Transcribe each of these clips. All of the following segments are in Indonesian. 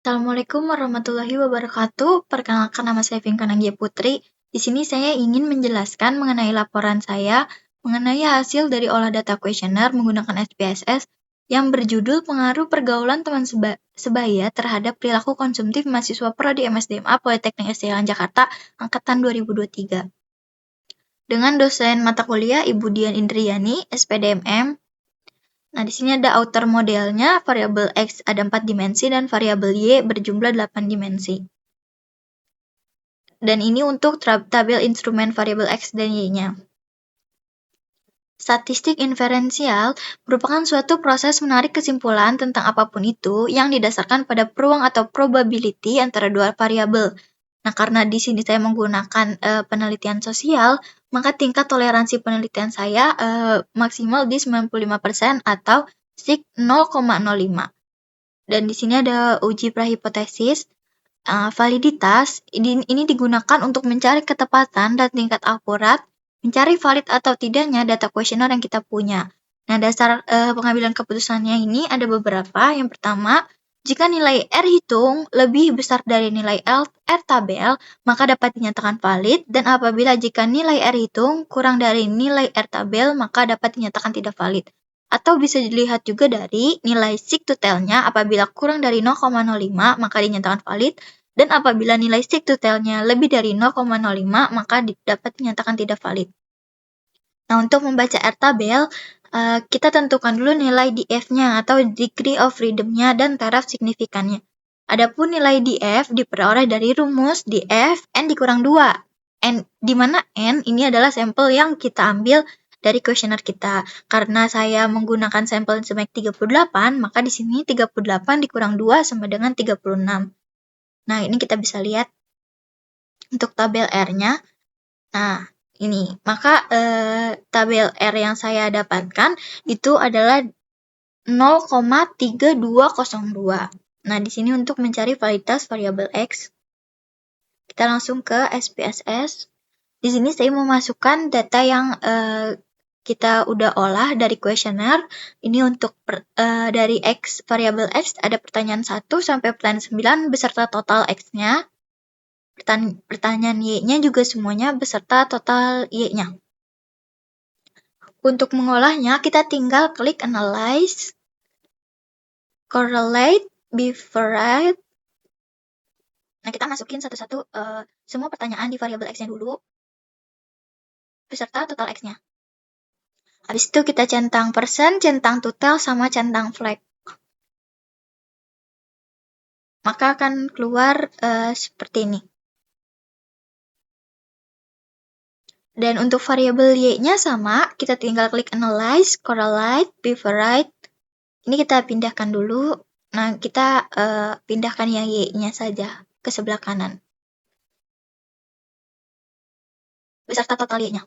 Assalamualaikum warahmatullahi wabarakatuh. Perkenalkan, nama saya Vinka Nanggia Putri. Di sini saya ingin menjelaskan mengenai laporan saya mengenai hasil dari olah data kuesioner menggunakan SPSS yang berjudul Pengaruh Pergaulan Teman Sebaya Terhadap Perilaku Konsumtif Mahasiswa Prodi MSDMA Politeknik SDN Jakarta Angkatan 2023. Dengan dosen mata kuliah Ibu Dian Indriani, SPDMM. Nah, di sini ada outer modelnya, variabel X ada 4 dimensi dan variabel Y berjumlah 8 dimensi. Dan ini untuk tabel instrumen variabel X dan Y-nya. Statistik inferensial merupakan suatu proses menarik kesimpulan tentang apapun itu yang didasarkan pada peluang atau probability antara dua variabel. Nah, karena di sini saya menggunakan penelitian sosial, maka tingkat toleransi penelitian saya maksimal di 95% atau sig 0,05. Dan di sini ada uji prahipotesis. Validitas ini digunakan untuk mencari ketepatan dan tingkat akurat, mencari valid atau tidaknya data kuesioner yang kita punya. Nah, dasar pengambilan keputusannya ini ada beberapa. Yang pertama, jika nilai R hitung lebih besar dari nilai R tabel, maka dapat dinyatakan valid, dan apabila jika nilai R hitung kurang dari nilai R tabel, maka dapat dinyatakan tidak valid. Atau bisa dilihat juga dari nilai sig totalnya apabila kurang dari 0,05, maka dinyatakan valid, dan apabila nilai sig totalnya lebih dari 0,05, maka dapat dinyatakan tidak valid. Nah, untuk membaca R tabel, kita tentukan dulu nilai df-nya atau degree of freedom-nya dan taraf signifikannya. Adapun nilai df diperoleh dari rumus df n dikurang 2. N, di mana n ini adalah sampel yang kita ambil dari kuesioner kita. Karena saya menggunakan sampel sebanyak 38, maka di sini 38 dikurang 2 sama dengan 36. Nah, ini kita bisa lihat untuk tabel R-nya. Nah, ini. Maka tabel R yang saya dapatkan itu adalah 0,3202. Nah, di sini untuk mencari validitas variabel X, kita langsung ke SPSS. Di sini saya memasukkan data yang kita udah olah dari kuesioner. Ini untuk dari X, variabel X ada pertanyaan 1 sampai pertanyaan 9 beserta total X-nya. Pertanyaan Y-nya juga semuanya beserta total Y-nya. Untuk mengolahnya, kita tinggal klik Analyze, Correlate, Bifurcate. Nah, kita masukin satu-satu semua pertanyaan di variabel X-nya dulu, beserta total X-nya. Habis itu kita centang persen, centang total, sama centang flag. Maka akan keluar seperti ini. Dan untuk variabel Y-nya sama, kita tinggal klik Analyze, Correlate, Bifurcate. Ini kita pindahkan dulu. Nah, kita pindahkan yang Y-nya saja ke sebelah kanan. Beserta total Y-nya.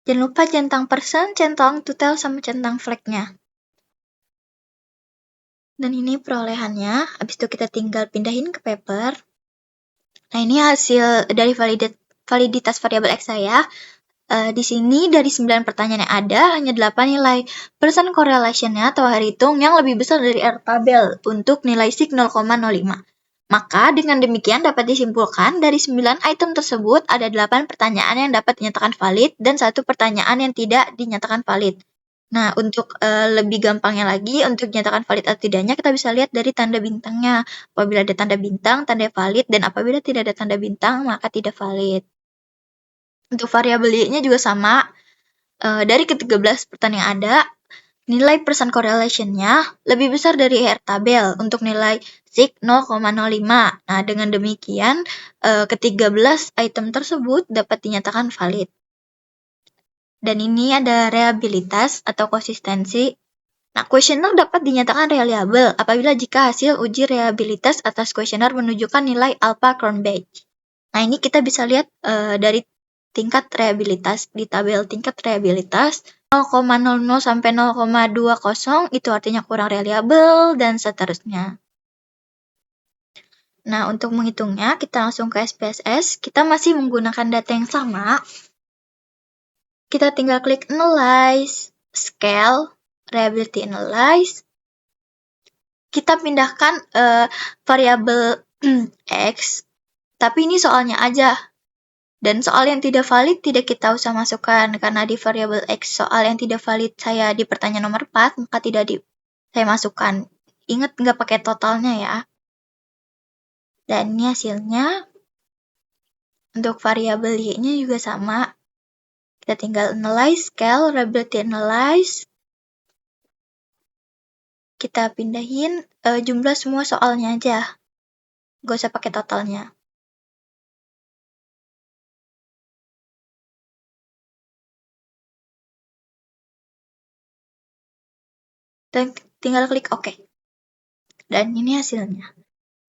Jangan lupa centang persen, centang total, sama centang flag-nya. Dan ini perolehannya. Habis itu kita tinggal pindahin ke paper. Nah, ini hasil dari validitas variabel X saya. Di sini dari 9 pertanyaan yang ada, hanya 8 nilai persen correlation-nya atau hari hitung yang lebih besar dari R tabel untuk nilai sig 0,05. Maka dengan demikian dapat disimpulkan dari 9 item tersebut ada 8 pertanyaan yang dapat dinyatakan valid dan 1 pertanyaan yang tidak dinyatakan valid. Nah, untuk lebih gampangnya lagi, untuk dinyatakan valid atau tidaknya, kita bisa lihat dari tanda bintangnya. Apabila ada tanda bintang, tanda valid, dan apabila tidak ada tanda bintang, maka tidak valid. Untuk variabel Y-nya juga sama. Dari ke-13 pertanyaan yang ada, nilai percent correlation-nya lebih besar dari R tabel untuk nilai sig 0,05. Nah, dengan demikian, ke-13 item tersebut dapat dinyatakan valid. Dan ini ada reliabilitas atau konsistensi. Nah, kuesioner dapat dinyatakan reliable apabila jika hasil uji reliabilitas atas kuesioner menunjukkan nilai alpha Cronbach. Nah, ini kita bisa lihat dari tingkat reliabilitas. Di tabel tingkat reliabilitas 0,00 sampai 0,20 itu artinya kurang reliable dan seterusnya. Nah, untuk menghitungnya kita langsung ke SPSS. Kita masih menggunakan data yang sama. kita tinggal klik Analyze, Scale, Reliability Analyze. Kita pindahkan variabel X, tapi ini soalnya aja. Dan soal yang tidak valid tidak kita usah masukkan, karena di variabel X soal yang tidak valid saya di pertanyaan nomor 4, maka tidak saya masukkan. Ingat nggak pakai totalnya ya. Dan ini hasilnya. Untuk variabel Y-nya juga sama. Kita tinggal Analyze, Scale, Reliability Analyze. Kita pindahin jumlah semua soalnya aja. Nggak usah pakai totalnya. Dan tinggal klik OK. Dan ini hasilnya.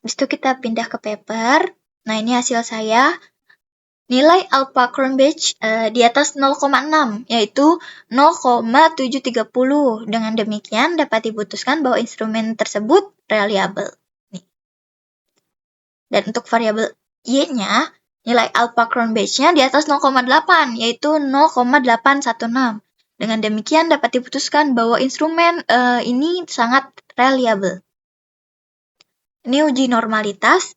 Habis itu kita pindah ke paper. Nah, ini hasil saya. Nilai alpha Cronbach di atas 0,6, yaitu 0,730. Dengan demikian dapat diputuskan bahwa instrumen tersebut reliable. Nih. Dan untuk variabel Y-nya, nilai alpha Cronbach-nya di atas 0,8, yaitu 0,816. Dengan demikian dapat diputuskan bahwa instrumen ini sangat reliable. Ini uji normalitas.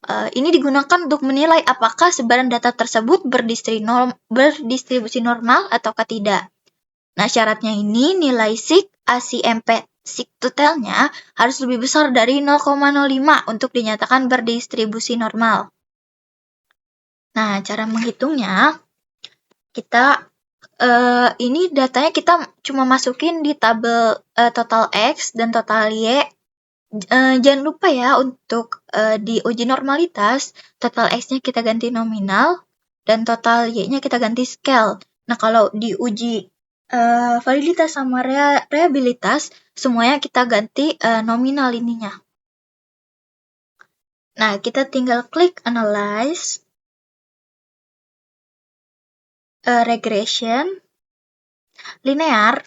Ini digunakan untuk menilai apakah sebaran data tersebut berdistribusi normal atau tidak. Nah, syaratnya ini nilai SIG ACMP SIG totalnya harus lebih besar dari 0,05 untuk dinyatakan berdistribusi normal. Nah, cara menghitungnya, kita ini datanya kita cuma masukin di tabel total X dan total Y. Jangan lupa ya untuk di uji normalitas, total X-nya kita ganti nominal, dan total Y-nya kita ganti scale. Nah, kalau di uji validitas sama reliabilitas, semuanya kita ganti nominal ininya. Nah, kita tinggal klik Analyze, Regression, Linear.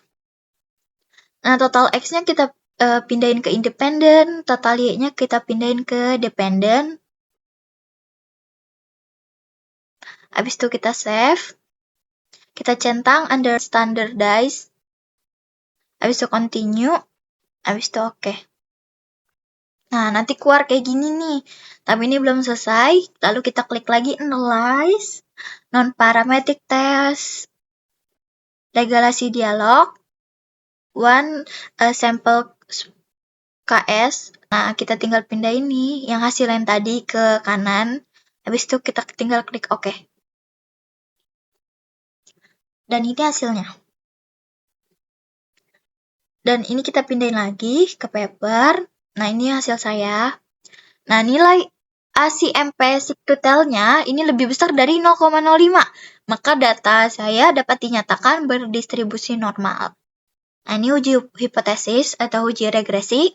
Nah, total X-nya kita pindahin ke independen, total Y-nya kita pindahin ke dependen. Habis itu kita save. Kita centang under standardize. Habis itu continue. Habis itu oke. Nah, nanti keluar kayak gini nih. Tapi ini belum selesai. Lalu kita klik lagi analyze, non-parametric test, regulasi dialog, one sample KS. Nah, kita tinggal pindah ini yang hasil yang tadi ke kanan. Habis itu kita tinggal klik OK. Dan ini hasilnya. Dan ini kita pindahin lagi ke paper. Nah, ini hasil saya. Nah, nilai ACMP SIG totalnya ini lebih besar dari 0,05. Maka data saya dapat dinyatakan berdistribusi normal. Nah, ini uji hipotesis atau uji regresi.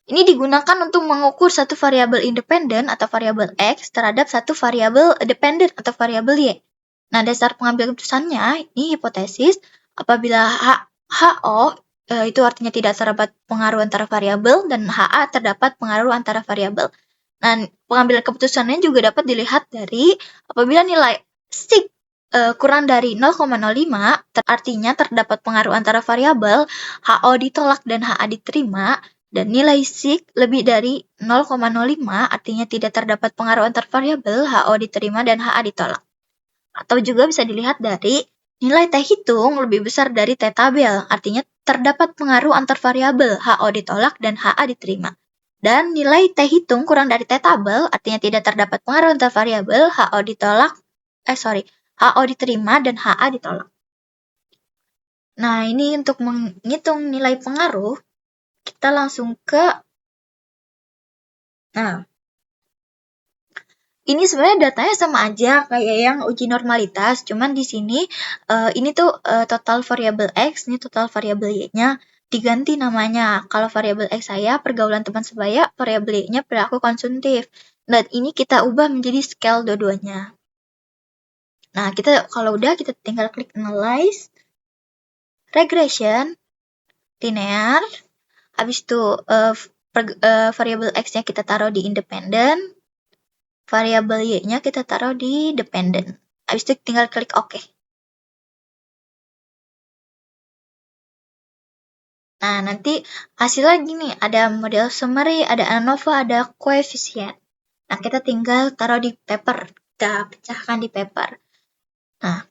Ini digunakan untuk mengukur satu variabel independen atau variabel X terhadap satu variabel dependen atau variabel Y. Nah, dasar pengambilan keputusannya, ini hipotesis, apabila HO, itu artinya tidak terdapat pengaruh antara variabel, dan HA terdapat pengaruh antara variabel. Nah, pengambilan keputusannya juga dapat dilihat dari apabila nilai SIG kurang dari 0,05, artinya terdapat pengaruh antara variabel, HO ditolak dan HA diterima, dan nilai SIG lebih dari 0,05, artinya tidak terdapat pengaruh antar variabel, HO diterima dan HA ditolak. Atau juga bisa dilihat dari nilai T hitung lebih besar dari T tabel, artinya terdapat pengaruh antar variabel, HO ditolak dan HA diterima. Dan nilai T hitung kurang dari T tabel, artinya tidak terdapat pengaruh antar variabel, HO diterima dan HA ditolak. Nah, ini untuk menghitung nilai pengaruh, kita langsung ke, nah, ini sebenarnya datanya sama aja kayak yang uji normalitas, cuman di sini ini tuh total variabel X, ini total variabel Y-nya diganti namanya. Kalau variabel X saya pergaulan teman sebaya, variabel Y-nya perilaku konsumtif. Dan ini kita ubah menjadi scale dua-duanya. Nah, kalau udah kita tinggal klik analyze, regression, linear, habis itu variabel X-nya kita taruh di independen, variabel Y-nya kita taruh di dependen. Habis itu tinggal klik OK. Nah, nanti hasilnya gini, ada model summary, ada ANOVA, ada koefisien. Nah, kita tinggal taruh di paper, kita pecahkan di paper. Nah,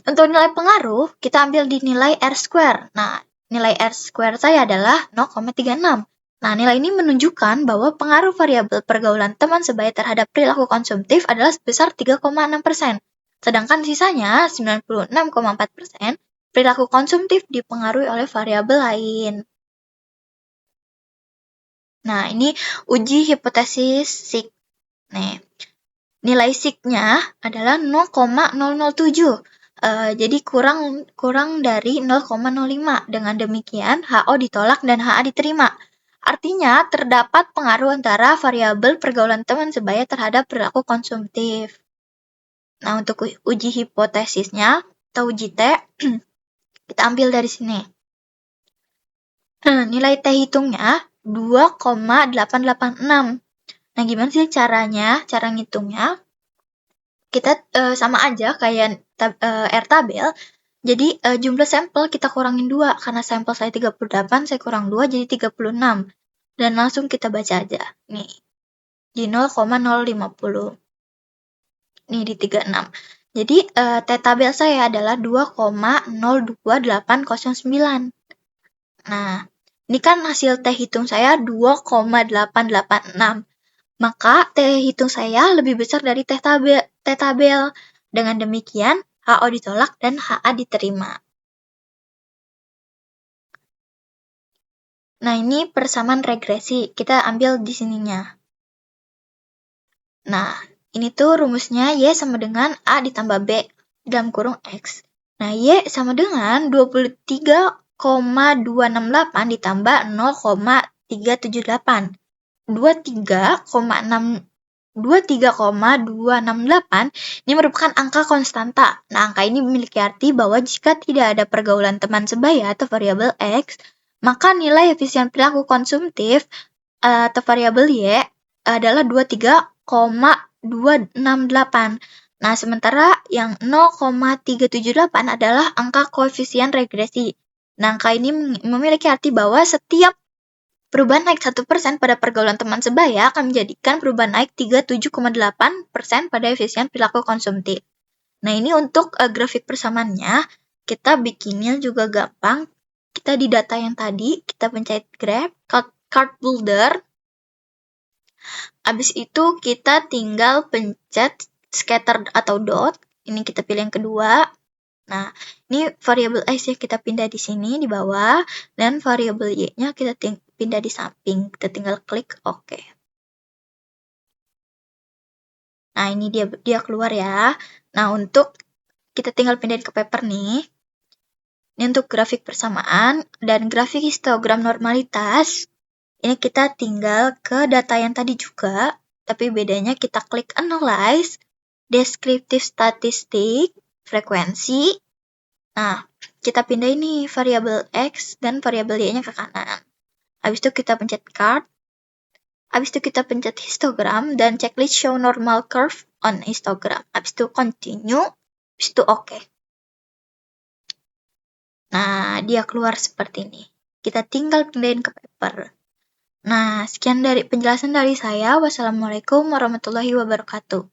untuk nilai pengaruh, kita ambil di nilai R-square. Nah, nilai R-square saya adalah 0,36. Nah, nilai ini menunjukkan bahwa pengaruh variabel pergaulan teman sebaya terhadap perilaku konsumtif adalah sebesar 3,6%. Sedangkan sisanya, 96,4%, perilaku konsumtif dipengaruhi oleh variabel lain. Nah, ini uji hipotesis SIG. Nih, nilai SIG-nya adalah 0,007. Jadi kurang dari 0,05. Dengan demikian, HO ditolak dan HA diterima. Artinya, terdapat pengaruh antara variabel pergaulan teman sebaya terhadap perilaku konsumtif. Nah, untuk uji hipotesisnya, atau uji T, kita ambil dari sini. Nilai T hitungnya 2,886. Nah, gimana sih caranya? Cara ngitungnya? Kita sama aja kayak R tabel. Jadi jumlah sampel kita kurangin 2, karena sampel saya 38, saya kurang 2 jadi 36. Dan langsung kita baca aja. Nih, di 0,050. Nih di 36. Jadi T tabel saya adalah 2,022809. Nah, ini kan hasil T hitung saya 2,886. Maka T hitung saya lebih besar dari T tabel. Dengan demikian, HO ditolak dan HA diterima. Nah, ini persamaan regresi. Kita ambil di sininya. Nah, ini tuh rumusnya Y sama dengan A ditambah B dalam kurung X. Nah, Y sama dengan 23,268 ditambah 0,378. 23,268 ini merupakan angka konstanta. Nah, angka ini memiliki arti bahwa jika tidak ada pergaulan teman sebaya atau variabel X, maka nilai efisien perilaku konsumtif atau variabel Y adalah 23,268. Nah, sementara yang 0,378 adalah angka koefisien regresi. Nah, angka ini memiliki arti bahwa setiap perubahan naik 1% pada pergaulan teman sebaya akan menjadikan perubahan naik 37,8% pada efisien perilaku konsumtif. Nah, ini untuk grafik persamaannya, kita bikinnya juga gampang. Kita di data yang tadi, kita pencet graph, card builder. Habis itu kita tinggal pencet scatter atau dot. Ini kita pilih yang kedua. Nah, ini variabel X-nya kita pindah di sini di bawah, dan variabel Y-nya kita pindah di samping. Kita tinggal klik OK. Nah, ini dia keluar ya. Nah, untuk kita tinggal pindahin ke paper nih. Ini untuk grafik persamaan dan grafik histogram normalitas. Ini kita tinggal ke data yang tadi juga, tapi bedanya kita klik analyze, descriptive statistic, frekuensi. Nah, kita pindah ini variabel X dan variabel Y-nya ke kanan. Habis itu kita pencet card. Habis itu kita pencet histogram dan checklist show normal curve on histogram. Habis itu continue. Habis itu OK. Nah, dia keluar seperti ini. Kita tinggal pindahin ke paper. Nah, sekian dari penjelasan dari saya. Wassalamualaikum warahmatullahi wabarakatuh.